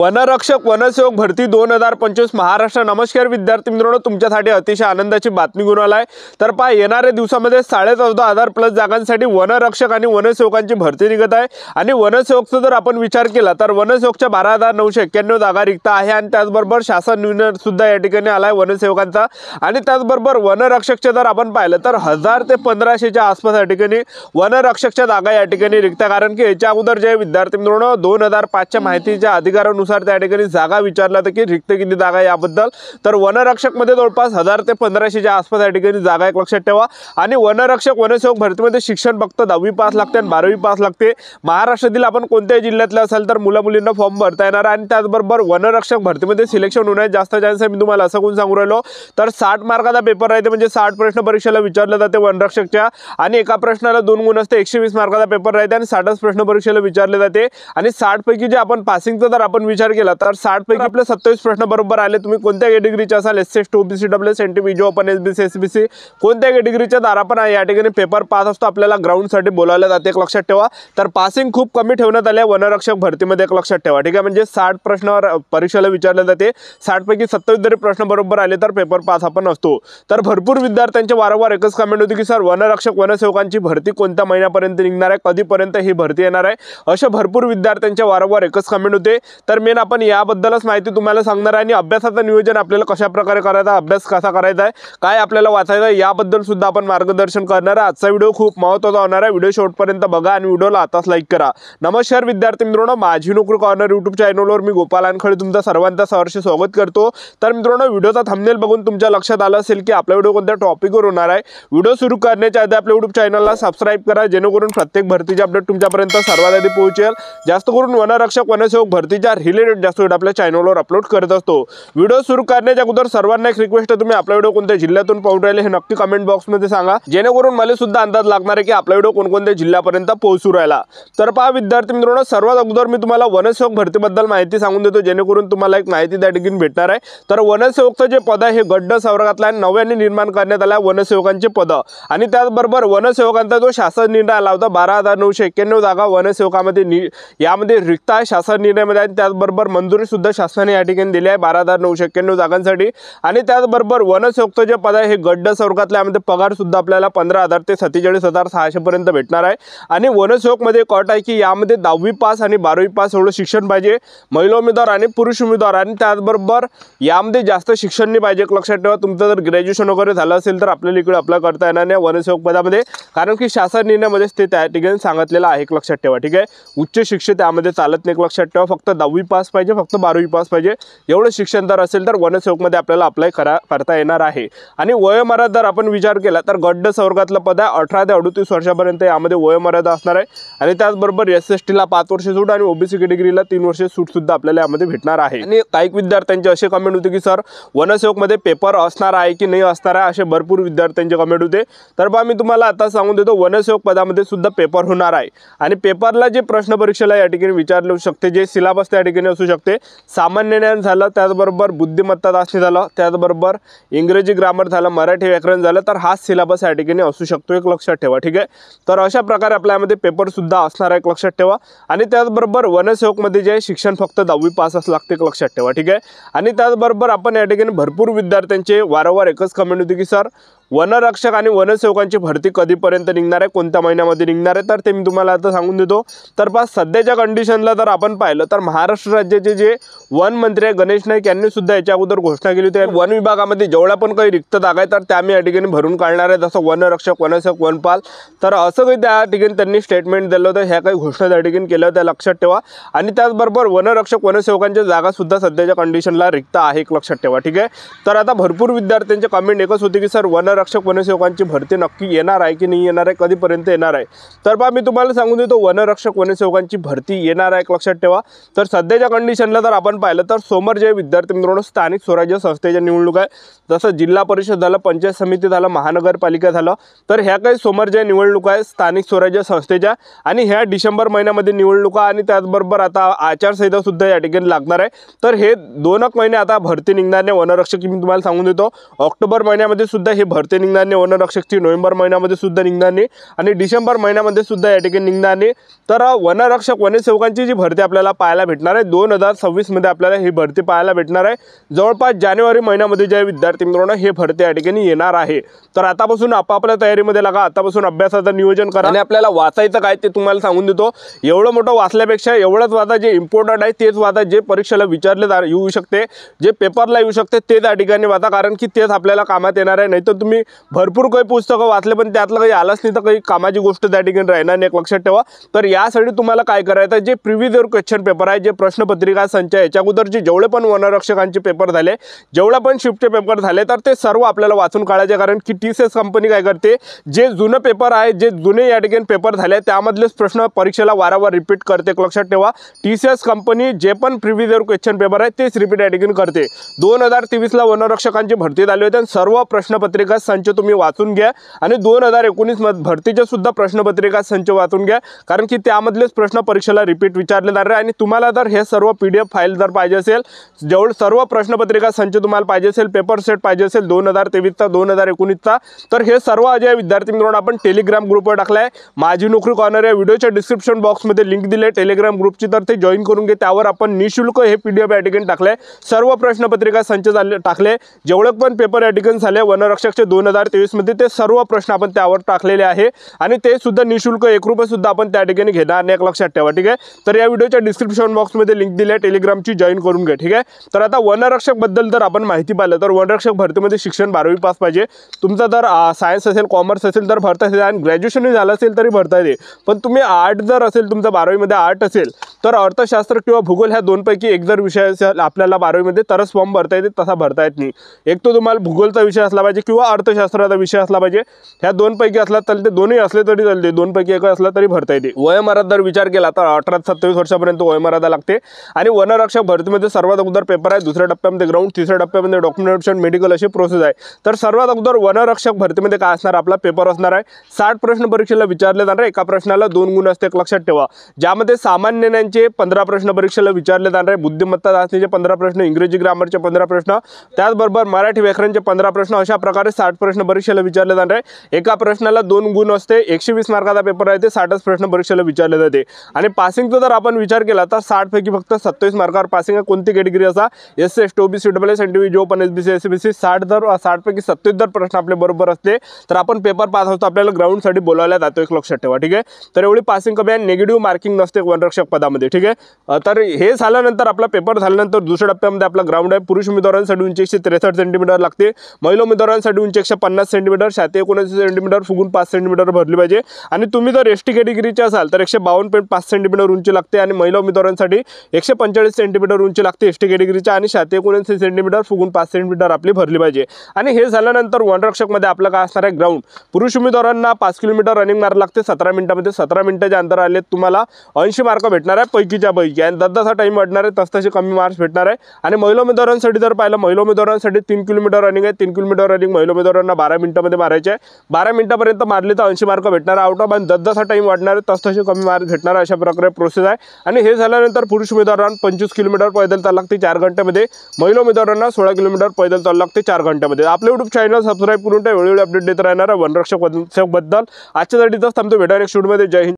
वनरक्षक वनसेवक भरती 2025 महाराष्ट्र। नमस्कार विद्यार्थी मित्रांनो, तुमच्यासाठी अतिशय आनंदाची बातमी घेऊन आलाय। तर पहा, येणाऱ्या दिवसामध्ये 14,500 प्लस जागांसाठी वनरक्षक आणि वनसेवकांची भरती निघत आहे। आणि वनसेवकचा जर आपण विचार केला तर वनसेवकच्या 12,991 जागा रिक्त आहे आणि त्याचबरोबर शासन निर्णय सुद्धा या ठिकाणी आलाय वनसेवकांचा। आणि त्याचबरोबर वनरक्षकचे जर आपण पाहिलं तर 1000 ते 1500च्या आसपास या ठिकाणी वनरक्षकच्या जागा या ठिकाणी रिक्त, कारण की याच्या अगोदर जे विद्यार्थी मित्रांनो 2005च्या माहितीच्या अधिकारानुसार त्या ठिकाणी जागा विचारला तर की रिक्त किती जागा याबद्दल, तर वनरक्षक मध्ये जवळपास 1000 ते 1500च्या आसपास या ठिकाणी जागा एक लक्षात ठेवा। आणि वनरक्षक वनसेवक भरतीमध्ये शिक्षण फक्त 10वी पास लागते आणि 12वी पास लागते। महाराष्ट्रातील आपण कोणत्याही जिल्ह्यातले असाल तर मुला मुलींना फॉर्म भरता येणार। आणि त्याचबरोबर वनरक्षक भरतीमध्ये सिलेक्शन होण्याचे जास्त चान्स आहे। मी तुम्हाला असं कोण सांगू राहिलो तर 60 मार्काचा पेपर राहते, म्हणजे 60 प्रश्न परीक्षेला विचारले जाते वनरक्षकच्या, आणि एका प्रश्नाला 2 गुण असते। 120 मार्काचा पेपर राहते आणि 60 प्रश्न परीक्षेला विचारले जाते। आणि 60 पैकी जे आपण पासिंगचा जर आपण विचार केला तर 60 पैकी आपले 27 प्रश्न बरोबर आले। तुम्ही कोणत्या कॅटेगरीचे असाल, एससी, ओबीसी, डब्ल्यूएस, एनटी, जो ओपन, एसबीसी, एसबीसी, कोणत्या कॅटेगरीच्या दारा पण या ठिकाणी पेपर पास असतो, आपल्याला ग्राउंड साठी बोलावले जाते एक लक्षात ठेवा। तर पासिंग खूप कमी ठेवण्यात आले वनरक्षक भरतीमध्ये एक लक्षात ठेवा, ठीक आहे। म्हणजे 60 प्रश्न परीक्षेला विचारले जाते, 60 पैकी 27 जरी प्रश्न बरोबर आले तर पेपर पास आपण असतो। तर भरपूर विद्यार्थ्यांचे वारंवार एकच कमेंट होती की सर वनरक्षक वनसेवकांची भरती कोणत्या महिन्यापर्यंत निघणार आहे, कधीपर्यंत ही भरती येणार आहे, अशा भरपूर विद्यार्थ्यांचे वारंवार एकच कमेंट होते। तर मेन आपण याबद्दलच माहिती तुम्हाला सांगणार आहे। आणि अभ्यासाचं नियोजन आपल्याला कशा प्रकारे करायचं, अभ्यास कसा करायचा आहे, काय आपल्याला वाचायचं आहे याबद्दल सुद्धा आपण मार्गदर्शन करणार आहे। आजचा व्हिडिओ खूप महत्त्वाचा होणार आहे, व्हिडिओ शेवटपर्यंत बघा आणि व्हिडिओला आताच लाईक करा। नमस्कार विद्यार्थी मित्रांनो, माझी नोकरी कॉर्नर यूट्यूब चॅनलवर मी गोपाल अनखळे तुमचं सर्वांचं सहर्ष स्वागत करतो। तर मित्रांनो, व्हिडिओचा थंबनेल बघून तुमच्या लक्षात आलं असेल की आपला व्हिडिओ कोणत्या टॉपिकवर होणार आहे। व्हिडिओ सुरू करण्याच्या आधी आपल्या यूट्यूब चॅनलला सबस्क्राइब करा, जेणेकरून प्रत्येक भरतीचे अपडेट तुमच्यापर्यंत सर्वात आधी पोहोचेल। जास्त करून वनरक्षक वनसेवक भरतीच्या रिलेटेड जास्त व्हिडिओ आपल्या चॅनलवर अपलोड करत असतो। व्हिडिओ सुरू करण्याच्या अगोदर सर्वांना एक रिक्वेस्ट आहे, तुम्ही आपला व्हिडिओ कोणत्या जिल्ह्यातून पाहून राहिले हे नक्की कमेंट बॉक्समध्ये सांगा, जेणेकरून मला सुद्धा अंदाज लागणार आहे की आपला व्हिडिओ कोणकोणत्या जिल्ह्यापर्यंत पोहोचू राहिला। तर पहा विद्यार्थी मित्रांनो, सर्वात अगोदर मी तुम्हाला वनसेवक भरतीबद्दल माहिती सांगून देतो, जेणेकरून तुम्हाला एक माहिती त्या ठिकाणी भेटणार आहे। तर वनसेवकचं जे पद आहे हे गड्ड संवर्गातला आहे, नव्याने निर्माण करण्यात आला वनसेवकांचे पद। आणि त्याचबरोबर वनसेवकांचा जो शासन निर्णय आला होता 12,991 जागा वनसेवकामध्ये यामध्ये रिक्त आहे शासन निर्णयामध्ये। आणि त्याचबरोबर मंजुरी सुद्धा शासनाने या ठिकाणी दिली आहे 12,991 जागांसाठी। आणि त्याचबरोबर वनसेवकचं जे पद आहे हे गड्ड संवर्गातल्या, यामध्ये पगार सुद्धा आपल्याला 15,000 ते 47,600 पर्यंत भेटणार आहे। आणि वनसेवक मध्ये एक अट आहे की यामध्ये 10वी पास आणि 12वी पास एवढं शिक्षण पाहिजे महिला उमेदवार आणि पुरुष उमेदवार। आणि त्याचबरोबर यामध्ये जास्त शिक्षण नाही पाहिजे एक लक्षात ठेवा। तुमचं जर ग्रॅज्युएशन वगैरे झालं असेल तर आपल्याला इकडे अप्लाय करता येणार नाही वनसेवक पदामध्ये, कारण की शासन निर्णयामध्येच ते त्या ठिकाणी सांगितलेलं आहे एक लक्षात ठेवा, ठीक आहे। उच्च शिक्षण त्यामध्ये चालत नाही एक लक्षात ठेवा, फक्त 10वी पास पाहिजे, फक्त 12वी पास पाहिजे एवढं शिक्षण जर असेल तर वनसेवक मध्ये आपल्याला अप्लाय करता येणार आहे। आणि वयोमर्यादा जर आपण विचार केला तर गड्ड संवर्गातलं पद आहे 18 ते 38 वर्षापर्यंत यामध्ये वयोमर्यादा असणार आहे। आणि त्याचबरोबर एसटी ला 5 वर्ष सूट आणि ओबीसी कॅटेगरीला 3 वर्ष सूट सुद्धा आपल्याला यामध्ये भेटणार आहे। आणि काही विद्यार्थ्यांचे असे कमेंट होते की सर वनसेवक मध्ये पेपर असणार आहे की नाही असणार आहे, असे भरपूर विद्यार्थ्यांचे कमेंट होते। तर बा मी तुम्हाला आता सांगून देतो वनसेवक पदामध्ये सुद्धा पेपर होणार आहे। आणि पेपरला जे प्रश्न परीक्षेला या ठिकाणी विचारले शकते, जे सिलेबस त्या ठिकाणी असू शकते, सामान्य ज्ञान झालं, त्याचबरोबर बुद्धिमत्ता चाचणी झालं, त्याचबरोबर इंग्रजी ग्रामर झालं, मराठी व्याकरण झालं, तर हा सिलेबस या ठिकाणी असू शकतो एक लक्षात ठेवा, ठीक आहे। तर अशा प्रकारे आपल्यामध्ये पेपर सुद्धा असणार आहे एक लक्षात ठेवा। आणि त्याचबरोबर वनसेवक मध्ये जे शिक्षण फक्त 10वी पास लागते एक लक्षात ठेवा, ठीक आहे। आणि त्याचबरोबर आपण या ठिकाणी भरपूर विद्यार्थ्यांचे वारंवार एकच कमेंट होती की सर वनरक्षक आणि वनसेवकांची भरती कधीपर्यंत निघणार आहे, कोणत्या महिन्यामध्ये निघणार आहे, तर ते मी तुम्हाला आता सांगून देतो। तर पहा सध्याच्या कंडिशनला जर आपण पाहिलं तर महाराष्ट्र राज्याचे जे वन मंत्री आहे गणेश नाईक यांनी सुद्धा याच्या अगोदर घोषणा केली होती वन विभागामध्ये जेवढ्या पण काही रिक्त जागा आहेत तर त्या मी या ठिकाणी भरून काढणार आहे, जसं वनरक्षक वनसेवक वनपाल, तर असं काही त्या ठिकाणी त्यांनी स्टेटमेंट दिलं होतं, ह्या काही घोषणा त्या ठिकाणी केल्या होत्या लक्षात ठेवा। आणि त्याचबरोबर वनरक्षक वनसेवकांच्या जागा सुद्धा सध्याच्या कंडिशनला रिक्त आहे एक लक्षात ठेवा, ठीक आहे। तर आता भरपूर विद्यार्थ्यांचे कमेंट एकच होते की सर वनरक्षक वनसेवकांची भरती नक्की येणार आहे की नाही येणार आहे, कधीपर्यंत येणार आहे। तर बा मी तुम्हाला सांगून देतो वनरक्षक वनसेवकांची भरती येणार आहे एक लक्षात ठेवा। तर सध्याच्या कंडिशनला जर आपण पाहिलं तर समोर जे विद्यार्थी मित्रांनो स्थानिक स्वराज्य संस्थेच्या निवडणूक आहे, जसं जिल्हा परिषद झालं, पंचायत समिती झालं, महानगरपालिका झालं, तर ह्या काही समोर ज्या निवडणुका आहेत स्थानिक स्वराज्य संस्थेच्या, आणि ह्या डिसेंबर महिन्यामध्ये निवडणुका आणि त्याचबरोबर आता आचारसंहिता सुद्धा या ठिकाणी लागणार आहे। तर हे 2 महिने आता भरती निघणार नाही वनरक्षक, मी तुम्हाला सांगून देतो ऑक्टोबर महिन्यामध्ये सुद्धा हे भरती निघणार नाही वनरक्षकची, नोव्हेंबर महिन्यामध्ये सुद्धा निघणार नाही आणि डिसेंबर महिन्यामध्ये सुद्धा या ठिकाणी निघणार नाही। तर वनरक्षक वनसेवकांची जी भरती आपल्याला पाहायला भेटणार आहे 2026 मध्ये आपल्याला ही भरती पाहायला भेटणार आहे। जवळपास जानेवारी महिन्यामध्ये जे विद्यार्थी मित्रांनो हे भरती या ठिकाणी येणार आहे। तर आतापासून आपापल्या तयारीमध्ये लागा, आतापासून अभ्यासाचं नियोजन करा आणि आपल्याला वाचायचं काय ते तुम्हाला सांगून देतो। एवढं मोठं वाचल्यापेक्षा एवढंच वाचा जे इम्पॉर्टंट आहे तेच वाचा, जे परीक्षेला विचारले येऊ शकते, जे पेपरला येऊ शकते ते त्या ठिकाणी वाचा, कारण की तेच आपल्याला कामात येणार आहे। नाही तर तुम्ही भरपूर काही पुस्तकं वाचले पण त्यातलं काही आलंच नाही तर काही कामाची गोष्ट त्या ठिकाणी राहणार नाही, एक लक्षात ठेवा। तर यासाठी तुम्हाला काय करायचं, जे प्रिव्हियस इयर क्वेश्चन पेपर आहे, जे प्रश्नपत्रिका संच आहे, याच्या अगोदरचे जेवढे पण वनरक्षकांचे पेपर झाले, जेवढे पण शिफ्टचे पेपर झाले, तर ते सर्व आपल्याला वाचून काढायचे। कारण की TCS कंपनी काय करते, जे जुने पेपर आहे, जे जुने या ठिकाणी पेपर झाले त्यामधलेच प्रश्न परीक्षेला वारंवार रिपीट करते, लक्षात ठेवा। TCS कंपनी जे पण प्रिव्हियस इयर क्वेश्चन पेपर आहे तेच रिपीट या ठिकाणी करते। 2023 ला वनरक्षकांची भरती झाली होती, सर्व प्रश्नपत्रिका संच तुम्ही वाचून घ्या आणि 2019 मध्ये भरतीचे सुद्धा प्रश्नपत्रिका संच वाचून घ्या, कारण की त्यामधलेच प्रश्न परीक्षेला रिपीट विचारले जाणार आहे। आणि तुम्हाला जर हे सर्व PDF फाईल जर पाहिजे असेल, जेवढे सर्व प्रश्नपत्रिका संच तुम्हाला पाहिजे असेल, पेपर सेट पाहिजे असेल 2023 चा 2019 चा, तर हे सर्व जे विद्यार्थी मित्रांनो आपण टेलिग्राम ग्रुपवर टाकलाय। माझी नोकरी कॉर्नर या व्हिडिओच्या डिस्क्रिप्शन बॉक्समध्ये लिंक दिली आहे टेलिग्राम ग्रुपची, तर ते जॉईन करून घे। त्यावर आपण निशुल्क हे PDF या ठिकाणी टाकले, सर्व प्रश्नपत्रिका संच टाकले, जेवढे पण पेपर या ठिकाणी झाले वनरक्षकचे 2023 मध्ये ते सर्व प्रश्न आपण त्यावर टाकलेले आहे आणि ते सुद्धा निशुल्क 1 रुपये सुद्धा आपण त्या ठिकाणी घेणार नाही, एक लक्षात ठेवा, ठीक आहे। तर या व्हिडिओच्या डिस्क्रिप्शन बॉक्समध्ये लिंक दिली आहे टेलिग्रामची, जॉईन करून घ्या, ठीक आहे। तर आता वनरक्षक बद्दल जर आपण माहिती पाहिलं तर वनरक्षक भरतीमध्ये शिक्षण 12वी पास पाहिजे। तुमचा जर सायन्स असेल, कॉमर्स असेल तर भरता येते आणि ग्रॅज्युएशन झालं असेल तरी भरता येते। पण तुम्ही आर्ट जर असेल, तुमचा 12वी मध्ये आर्ट असेल तर अर्थशास्त्र किंवा भूगोल ह्या दोनपैकी एक जर विषय असेल आपल्याला 12वी मध्ये तरच फॉर्म भरता येते, तसा भरता येत नाही। एक तो तुम्हाला भूगोलचा विषय असला पाहिजे किंवा अर्थशास्त्राचा विषय असला पाहिजे, ह्या दोनपैकी असला तर ते दोन्ही असले तरी चालते, दोनपैकी एक असला तरी भरता येते। वयोमर्यादा जर विचार केला तर 18 ते 27 वर्षापर्यंत वयोमर्यादा लागते। आणि वनरक्षक भरतीमध्ये सर्वात अगोदर पेपर आहे, दुसऱ्या टप्प्यामध्ये ग्राउंड, तिसऱ्या टप्प्यामध्ये डॉक्युमेंटेशन, मेडिकल अशी प्रोसेस आहे। तर सर्वात अगोदर वनरक्षक भरतीमध्ये काय असणार, आपला पेपर असणार आहे। 60 प्रश्न परीक्षेला विचारले जाणार, एका प्रश्नाला 2 गुण असते, लक्षात ठेवा। ज्यामध्ये सामान्य ज्ञानाचे 15 प्रश्न परीक्षेला विचारले जाणार आहे, बुद्धिमत्ता चाचणीचे 15 प्रश्न, इंग्रजी ग्रामरचे 15 प्रश्न, त्याचबरोबर मराठी व्याकरणचे 15 प्रश्न, अशा प्रकारे 60 प्रश्न परीक्षेला विचारले जाणार आहे। एका प्रश्नाला 2 गुण असते, 120 मार्काचा पेपर आहे, ते 60 प्रश्न परीक्षेला विचारले जाते। आणि पासिंगचा जर आपण विचार केला तर 60 पैकी फक्त 27 मार्कावर पासिंग आहे। कोणती कॅटेगरी असा, SC ST OBC EWS NTV जो पण SBC SBC 60 पैकी 27 जर प्रश्न आपले बरोबर असते तर आपण पेपर पास होतो, आपल्याला ग्राउंड साठी बोलावला जातो, एक लक्षात ठेवा, ठीक आहे। तर एवढी पासिंग कमी आहे, नेगेटिव्ह मार्किंग नसते वनरक्षक पदामध्ये, ठीक आहे। तर हे झाल्यानंतर आपला पेपर झाल्यानंतर दुसऱ्या टप्प्यामध्ये आपला ग्राउंड आहे। पुरुष उमेदवारांसाठी उंची 163 सेंटीमीटर लागते, महिला उमेदवारांसाठी उंची 150 सेंटीमीटर, छाती 79 सेंटीमीटर, फुगून 5 सेंटीमीटर भरली पाहिजे। आणि तुम्ही जर ST कॅटेगरीचे असाल तर 152.5 सेंटीमीटर उंची लागते आणि महिला उमेदवारांसाठी 145 सेंटीमीटर उंची लागते ST कॅटेगरीच्या आणि छाती 79 सेंटीमीटर, फुगून 5 सेंटीमीटर आपली भरली पाहिजे। आणि हे झाल्यानंतर वनरक्षक मध्ये आपलं काय असणार आहे, ग्राउंड। पुरुष उमेदवारांना 5 किलोमीटर रनिंग मार्क लागते 17 मिनिटांमध्ये, 17 मिनिटाचे अंतर आले तुम्हाला 80 मार्क भेटणार आहे पैकीच्या पैकी, आणि जसा टाइम वाढणार आहे तसतसे कमी मार्क्स भेटणार आहे। आणि महिला उमेदवारांसाठी जर पाहिलं, महिला उमेदवारांसाठी 3 किलोमीटर रनिंग आहे, 3 किलोमीटर रनिंग महिला उमेदवारांना 12 मिनिटांमध्ये मारायचे आहे। 12 मिनिटांपर्यंत मारले तर 80 मार्क भेटणार आहे आउट ऑफ, आणि जसा टाइम वाढणार आहे तसतसे कमी मार्क भेटणार आहे, अशा प्रकारे प्रोसेस आहे। आणि हे झाल्यानंतर पुरुष उमेदवारांना 25 किलोमीटर पैदल चालावं लागते 4 घंट्यामध्ये, महिला उमेदवारांना 16 किलोमीटर पैदल चालावं लागते 4 घंट्यामध्ये। आपले YouTube चॅनल सबस्क्राइब करून वेळोवेळी अपडेट देत राहणार वनरक्षक बद्दल। आजच्यासाठी थांबतो, भेटा नेक्स्ट व्हिडिओमध्ये। जय हिंद।